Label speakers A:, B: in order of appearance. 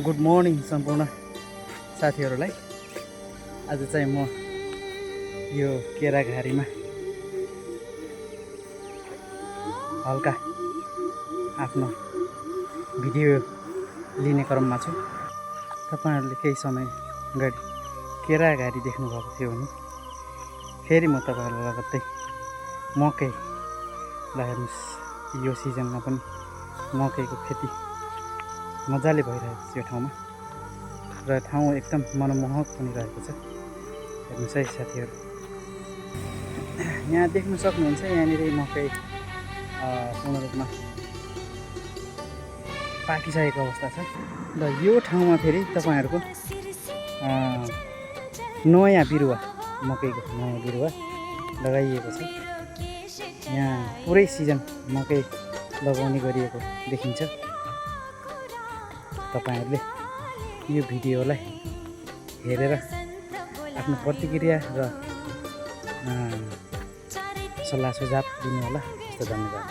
A: Good morning सम्पूर्ण साथीहरूलाई। आज चाहिँ म यो केराघारीमा हल्का आफ्नो भिडियो लिने क्रममा छु। तपाईहरुले केही समय अगाडि केराघारी देख्नुभएको थियो भने फेरि म तपाईहरुलाई लगत्तै मकै हेर्नुस्। यो सिजनमा पनि मकैको खेती मजाले भइरहेको छ यो ठाउँमा र ठाउँ एकदम मनमोहक पनि रहेको छ। हेर्नुस् है साथीहरु, यहाँ देख्न सक्नुहुन्छ यहाँनिर मकै पूर्ण रूपमा पाकिसकेको अवस्था छ र यो ठाउँमा फेरि तपाईहरुको नयाँ बिरुवा मकैको नयाँ बिरुवा लगाइएको छ। यहाँ पुरै सिजन मकै लगाउने गरिएको देखिन्छ। तपाईहरुले यो भिडियोलाई हेरेर आफ्नो प्रतिक्रिया र सल्लाह सुझाव दिनु होला। धन्यवाद।